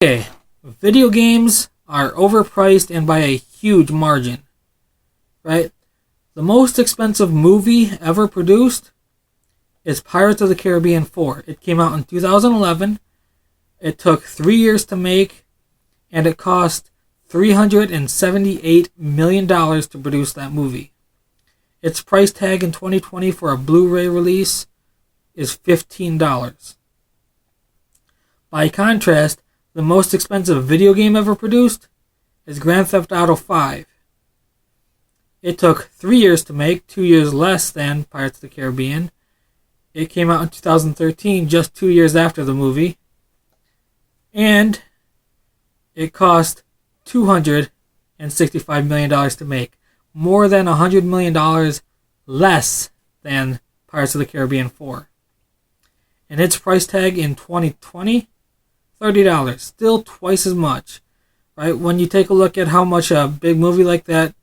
Okay, video games are overpriced and by a huge margin, right? The most expensive movie ever produced is Pirates of the Caribbean 4. It came out in 2011. It took 3 years to make, and it cost $378 million to produce that movie. Its price tag in 2020 for a Blu-ray release is $15. By contrast, the most expensive video game ever produced is Grand Theft Auto 5. It took 3 years to make, 2 years less than Pirates of the Caribbean. It came out in 2013, just 2 years after the movie. And it cost $265 million to make. More than $100 million less than Pirates of the Caribbean 4. And its price tag in 2020, $30. Still twice as much. Right? When you take a look at how much a big movie like that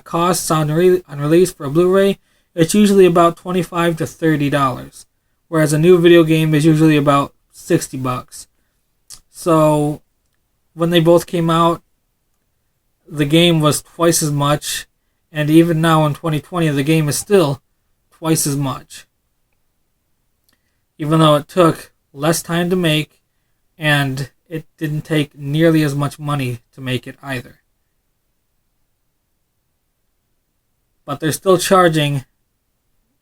costs on release for a Blu-ray, it's usually about $25 to $30. Whereas a new video game is usually about $60. So when they both came out, the game was twice as much, and even now in 2020, the game is still twice as much. Even though it took less time to make, and it didn't take nearly as much money to make it either. But they're still charging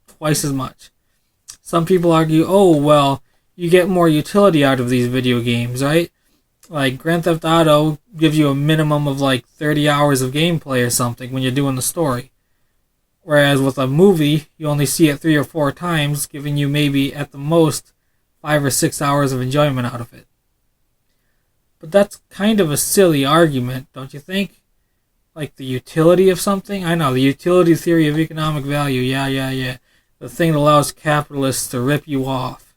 twice as much. Some people argue, oh, well, you get more utility out of these video games, right? Like Grand Theft Auto gives you a minimum of like 30 hours of gameplay or something when you're doing the story. Whereas with a movie, you only see it 3 or 4 times, giving you maybe at the most 5 or 6 hours of enjoyment out of it. But that's kind of a silly argument, don't you think? Like the utility of something? I know, the utility theory of economic value, yeah. The thing that allows capitalists to rip you off.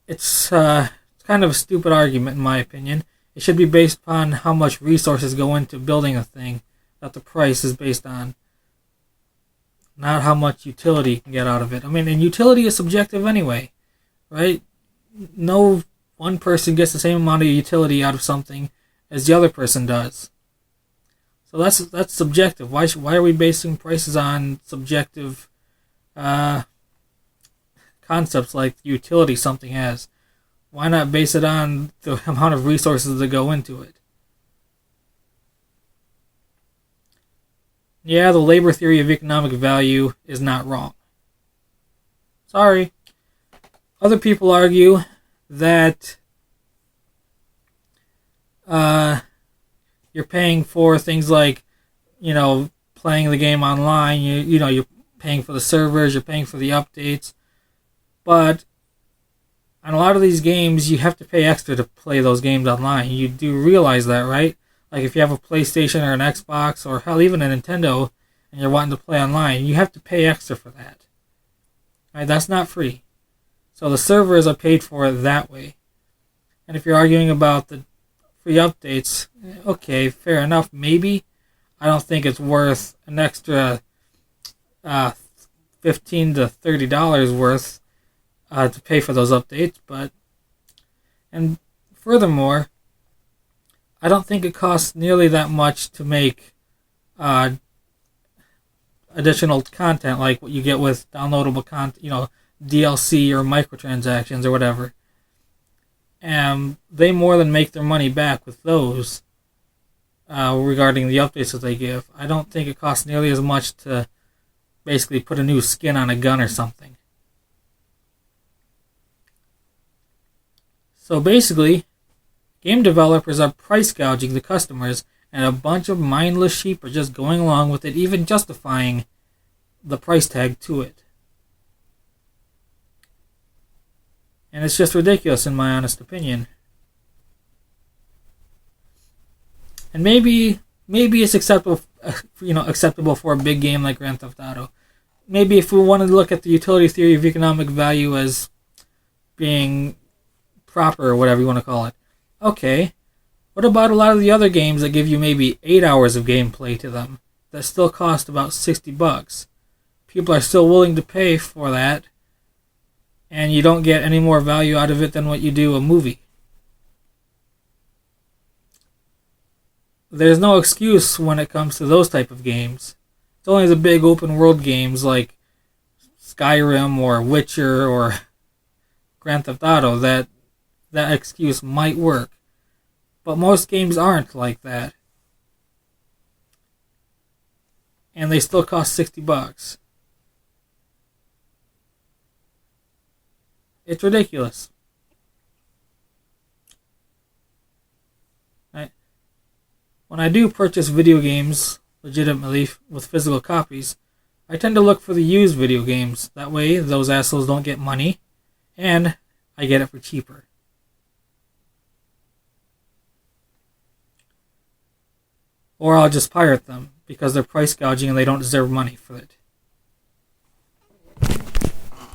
It's kind of a stupid argument in my opinion. It should be based upon how much resources go into building a thing that the price is based on. Not how much utility you can get out of it. I mean, and utility is subjective anyway, right? No one person gets the same amount of utility out of something as the other person does. So that's subjective. Why are we basing prices on subjective concepts like the utility something has? Why not base it on the amount of resources that go into it? Yeah, the labor theory of economic value is not wrong. Sorry. Other people argue that you're paying for things like, playing the game online. You're paying for the servers, you're paying for the updates. But on a lot of these games, you have to pay extra to play those games online. You do realize that, right? Like if you have a PlayStation or an Xbox or hell, even a Nintendo, and you're wanting to play online, you have to pay extra for that. Right? That's not free. So the servers are paid for that way. And if you're arguing about the free updates, okay, fair enough, maybe. I don't think it's worth an extra $15 to $30 worth to pay for those updates. And furthermore, I don't think it costs nearly that much to make additional content like what you get with downloadable content, DLC or microtransactions or whatever. And they more than make their money back with those regarding the updates that they give. I don't think it costs nearly as much to basically put a new skin on a gun or something. So basically, game developers are price gouging the customers, and a bunch of mindless sheep are just going along with it, even justifying the price tag to it. And it's just ridiculous in my honest opinion. And maybe it's acceptable for a big game like Grand Theft Auto. Maybe if we wanted to look at the utility theory of economic value as being proper or whatever you want to call it. Okay, what about a lot of the other games that give you maybe 8 hours of gameplay to them that still cost about $60? People are still willing to pay for that, and you don't get any more value out of it than what you do a movie. There's no excuse when it comes to those type of games. It's only the big open world games like Skyrim or Witcher or Grand Theft Auto that excuse might work. But most games aren't like that. And they still cost $60. It's ridiculous. When I do purchase video games legitimately with physical copies, I tend to look for the used video games. That way, those assholes don't get money, and I get it for cheaper. Or I'll just pirate them, because they're price gouging and they don't deserve money for it.